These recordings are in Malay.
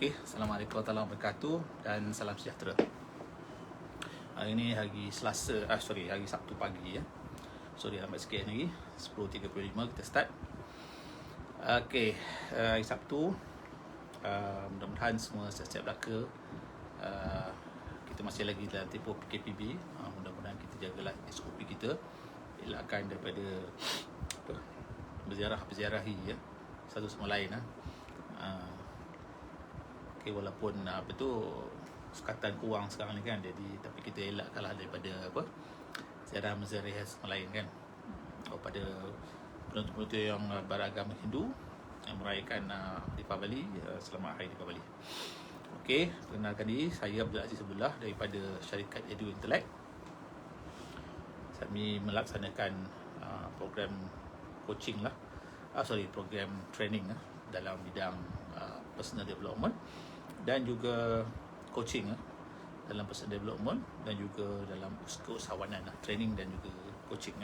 Okey, Assalamualaikum warahmatullahi wabarakatuh dan salam sejahtera. Hari ini hari Selasa, hari Sabtu pagi ya. Sorry lambat sikit lagi. 10.35 kita start. Okey, hari Sabtu. Mudah-mudahan semua siap-siap belaka. Kita masih lagi dalam tempoh PKPB. Mudah-mudahan kita jagalah SOP kita. Elakkan daripada berziarahi ya, satu sama lain Okay, walaupun sekatan kurang sekarang ni kan, jadi tapi kita elakkanlah daripada ziarah-menziarahi sama lain kan. Pada penonton-penonton yang beragama Hindu yang merayakan Deepavali, selamat hari Deepavali. Okey, perkenalkan diri, saya Abdul Aziz Abdullah daripada syarikat Edu Intellect. Kami melaksanakan program coaching program training dalam bidang personal development dan juga coaching dalam personal development dan juga dalam keusahawanan training dan juga coaching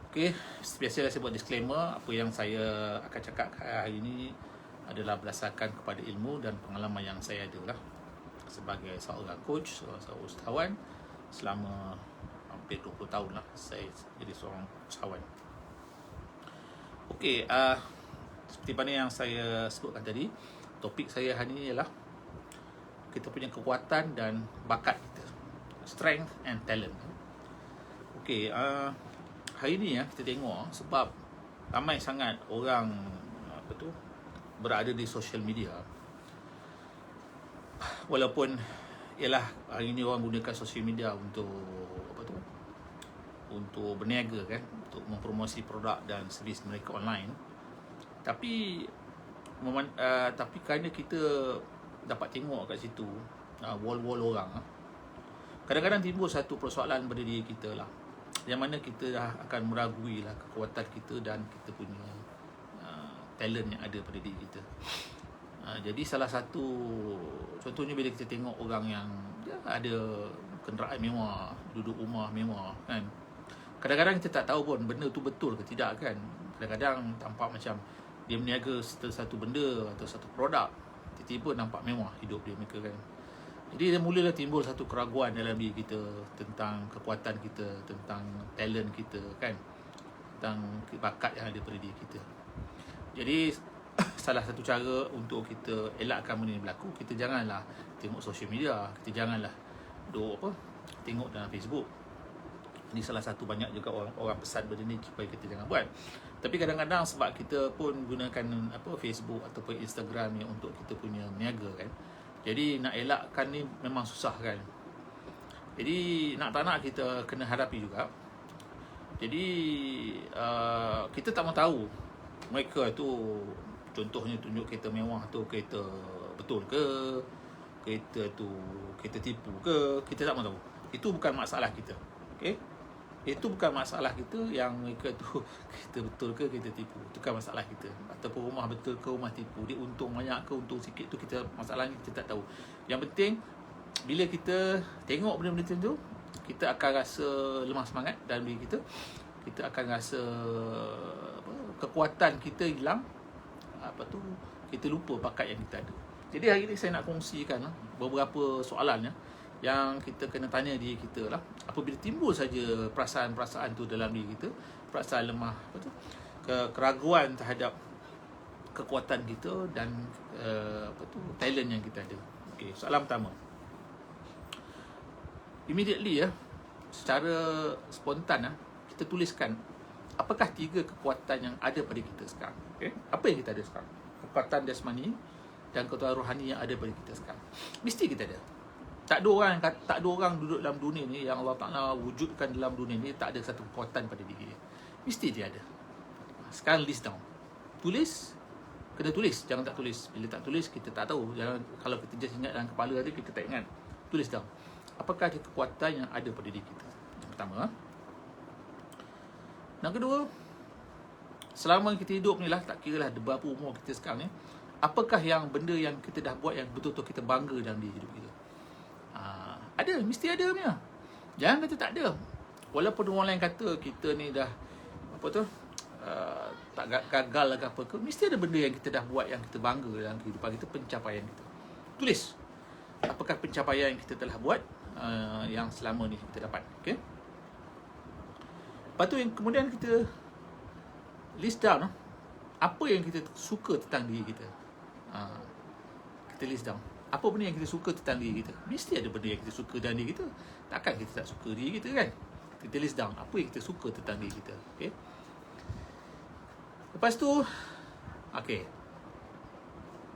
Okey, biasalah saya buat disclaimer, apa yang saya akan cakap hari ini adalah berdasarkan kepada ilmu dan pengalaman yang saya ada sebagai seorang coach, seorang usahawan. Selama hampir 20 tahun saya jadi seorang usahawan. Okey, seperti mana yang saya sebutkan tadi, topik saya hari ini ialah kita punya kekuatan dan bakat kita, strength and talent. Okey, hari ni kita tengok sebab ramai sangat orang berada di social media. Walaupun ialah hari ni orang gunakan social media untuk untuk berniaga kan, untuk mempromosi produk dan servis mereka online. Tapi kerana kita dapat tengok kat situ wall-wall orang, kadang-kadang timbul satu persoalan pada diri kita yang mana kita dah akan meragui kekuatan kita dan kita punya talent yang ada pada diri kita. Jadi salah satu contohnya bila kita tengok orang yang ada kenderaan mewah, duduk rumah mewah kan, kadang-kadang kita tak tahu pun benda tu betul ke tidak kan. Kadang-kadang tampak macam dia berniaga satu benda atau satu produk, tiba-tiba nampak mewah hidup dia mereka kan. Jadi dia mulalah timbul satu keraguan dalam diri kita tentang kekuatan kita, tentang talent kita kan, tentang bakat yang ada pada diri kita. Jadi salah satu cara untuk kita elakkan benda ni berlaku, kita janganlah tengok social media, kita janganlah tengok dalam Facebook. Ini salah satu banyak juga orang pesan benda ni supaya kita jangan buat. Tapi kadang-kadang sebab kita pun gunakan Facebook ataupun Instagram ni untuk kita punya niaga kan, jadi nak elakkan ni memang susah kan. Jadi nak tak nak kita kena hadapi juga. Jadi kita tak mau tahu mereka tu, contohnya tunjuk kereta mewah tu kereta betul ke, kereta tu kereta tipu ke, kita tak mau tahu. Itu bukan masalah kita. Okey, itu bukan masalah kita yang mereka tu kereta betul ke kereta tipu. Itu kan masalah kita. Ataupun rumah betul ke rumah tipu, dia untung banyak ke untung sikit, tu kita masalahnya kita tak tahu. Yang penting bila kita tengok benda-benda tu, kita akan rasa lemah semangat dalam diri kita. Kita akan rasa kekuatan kita hilang. Kita lupa bakat yang kita ada. Jadi hari ni saya nak kongsikan beberapa soalan yang kita kena tanya diri kita apabila timbul saja perasaan-perasaan tu dalam diri kita, perasaan lemah, keraguan terhadap kekuatan kita dan talent yang kita ada. Okey, soalan pertama. Immediately secara spontan kita tuliskan apakah 3 kekuatan yang ada pada kita sekarang. Okey, apa yang kita ada sekarang? Kekuatan jasmani dan kekuatan rohani yang ada pada kita sekarang. Mesti kita ada. Tak ada orang duduk dalam dunia ni yang Allah Ta'ala wujudkan dalam dunia ni tak ada satu kekuatan pada diri dia. Mesti dia ada. Sekarang list down. Tulis. Kena tulis, jangan tak tulis. Bila tak tulis, kita tak tahu. Jangan, kalau kita just ingat dalam kepala tadi, kita tak ingat. Tulis down. Apakah ada kekuatan yang ada pada diri kita? Yang pertama. Yang kedua, selama kita hidup ni tak kira berapa umur kita sekarang ni, apakah yang benda yang kita dah buat yang betul-betul kita bangga dalam diri hidup kita? Ada, mesti ada punya. Jangan kata tak ada. Walaupun orang lain kata kita ni dah tak gagal ke apa ke, mesti ada benda yang kita dah buat yang kita bangga dalam kehidupan kita, pencapaian kita. Tulis apakah pencapaian yang kita telah buat yang selama ni kita dapat. Okay. Lepas tu yang kemudian kita list down apa yang kita suka tentang diri kita. Kita list down apa benda yang kita suka tentang diri kita. Mesti ada benda yang kita suka tentang diri kita. Takkan kita tak suka diri kita kan. Kita list down apa yang kita suka tentang diri kita. Okay. Lepas tu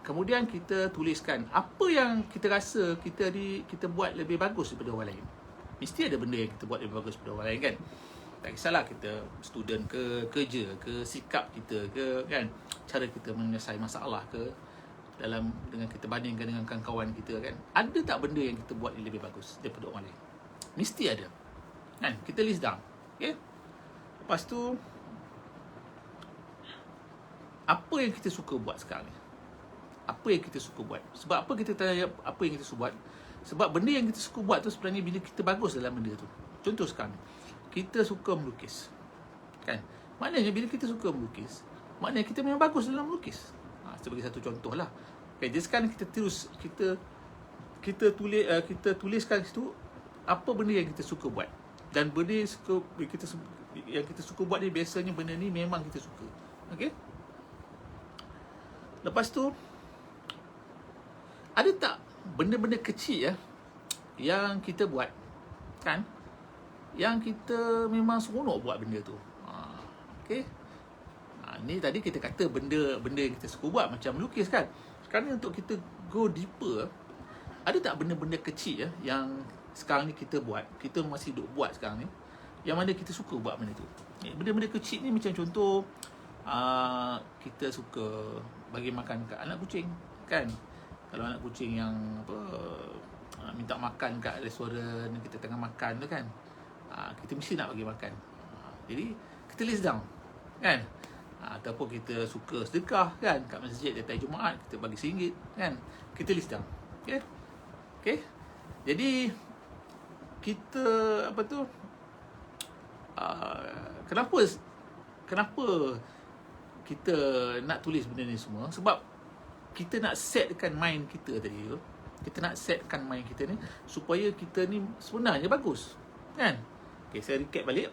kemudian kita tuliskan apa yang kita rasa kita buat lebih bagus daripada orang lain. Mesti ada benda yang kita buat lebih bagus daripada orang lain kan. Tak kisahlah kita student ke, kerja ke, sikap kita ke kan, cara kita menyelesaikan masalah ke, dengan kita bandingkan dengan kawan-kawan kita kan. Ada tak benda yang kita buat yang lebih bagus daripada orang lain? Mesti ada. Kan? Kita list down. Okay? Lepas tu apa yang kita suka buat sekarang ni? Apa yang kita suka buat? Sebab apa kita tanya apa yang kita suka buat? Sebab benda yang kita suka buat tu sebenarnya bila kita bagus dalam benda tu. Contoh sekarang, kita suka melukis. Kan? Maknanya bila kita suka melukis, maknanya kita memang bagus dalam melukis. Sebagai satu contoh lah. Okay, jadi sekarang kita tuliskan situ apa benda yang kita suka buat. Dan benda yang kita suka buat ni biasanya benda ni memang kita suka. Okey? Lepas tu ada tak benda-benda kecil yang kita buat kan, yang kita memang seronok buat benda tu. Okey. Ni tadi kita kata benda yang kita suka buat macam melukis kan. Sekarang untuk kita go deeper, ada tak benda-benda kecil yang sekarang ni kita buat, kita masih duk buat sekarang ni, yang mana kita suka buat benda tu. Benda-benda kecil ni macam contoh kita suka bagi makan kat anak kucing kan. Kalau anak kucing yang minta makan kat restoran, kita tengah makan tu kan, kita mesti nak bagi makan. Jadi kita list down kan. Ataupun kita suka sedekah kan, kat masjid tiap Jumaat kita bagi RM1 kan, kita list down. Okay. Okay. Jadi kita kenapa kita nak tulis benda ni semua? Sebab kita nak setkan mind kita tadi tu. Kita nak setkan mind kita ni supaya kita ni sebenarnya bagus kan. Okay, saya recap balik.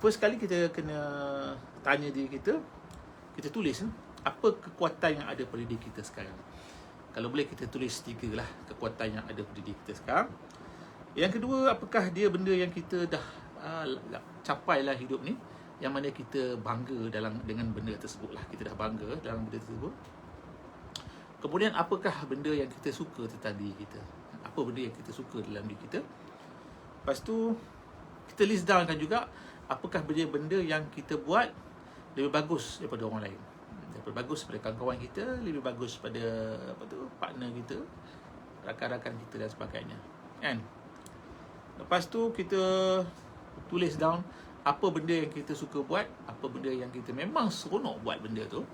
First kali kita kena tanya diri kita, kita tulis apa kekuatan yang ada pada diri kita sekarang. Kalau boleh kita tulis 3 lah kekuatan yang ada pada diri kita sekarang. Yang kedua, apakah dia benda yang kita dah capai lah hidup ni, yang mana kita bangga dengan benda tersebut lah. Kita dah bangga dalam benda tersebut. Kemudian apakah benda yang kita suka tentang diri kita? Apa benda yang kita suka dalam diri kita? Lepas tu kita list downkan juga apakah benda-benda yang kita buat lebih bagus daripada orang lain. Lebih bagus daripada kawan-kawan kita, lebih bagus pada partner kita, rakan-rakan kita dan sebagainya. Kan? Lepas tu kita tulis down apa benda yang kita suka buat, apa benda yang kita memang seronok buat benda tu.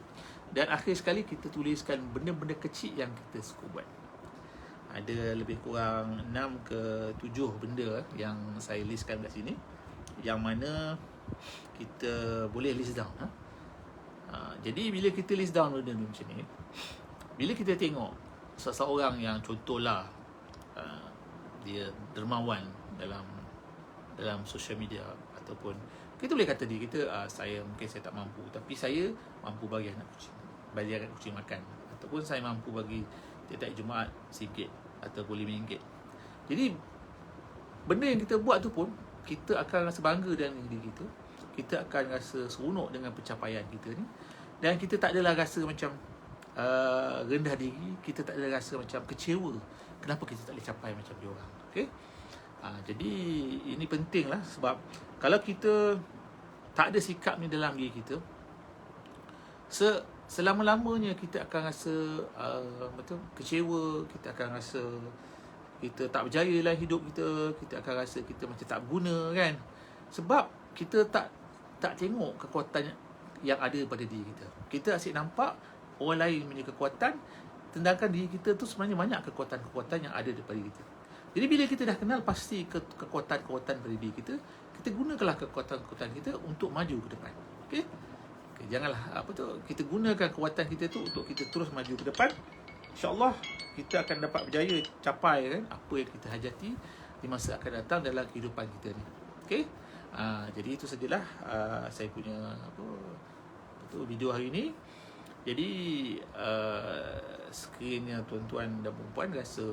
Dan akhir sekali kita tuliskan benda-benda kecil yang kita suka buat. Ada lebih kurang 6 ke 7 benda yang saya listkan kat sini, yang mana kita boleh list down. Jadi bila kita list down benda ni macam ni, bila kita tengok seseorang yang contohlah dia dermawan dalam social media, ataupun kita boleh kata diri kita saya tak mampu, tapi saya mampu bagi anak kucing makan, ataupun saya mampu bagi tiap-tiap Jumaat RM1 ataupun RM5. Jadi benda yang kita buat tu pun kita akan rasa bangga dengan diri kita. Kita akan rasa seronok dengan pencapaian kita ni. Dan kita tak adalah rasa macam rendah diri. Kita tak adalah rasa macam kecewa kenapa kita tak boleh capai macam dia orang. Okay? Jadi ini penting lah. Sebab kalau kita tak ada sikap ni dalam diri kita, selama-lamanya kita akan rasa kecewa. Kita akan rasa kita tak berjaya dalam hidup kita. Kita akan rasa kita macam tak berguna kan. Sebab kita tak tengok kekuatan yang ada pada diri kita. Kita asyik nampak orang lain punya kekuatan, sedangkan diri kita tu sebenarnya banyak kekuatan-kekuatan yang ada daripada kita. Jadi bila kita dah kenal pasti kekuatan-kekuatan pada diri kita, kita gunakanlah kekuatan-kekuatan kita untuk maju ke depan. Okay? Okay, janganlah kita gunakan kekuatan kita tu untuk kita terus maju ke depan. InsyaAllah kita akan dapat berjaya capai kan apa yang kita hajati di masa akan datang dalam kehidupan kita ni. Okey. Jadi itu sajalah saya punya video hari ini. Jadi sekiranya tuan-tuan dan puan rasa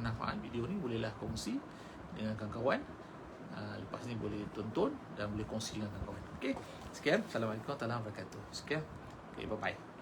manfaat video ni, bolehlah kongsi dengan kawan-kawan. Lepas ni boleh tonton dan boleh kongsi dengan kawan-kawan. Okey. Sekian. Assalamualaikum warahmatullahi wabarakatuh. Sekian. Okay, bye-bye.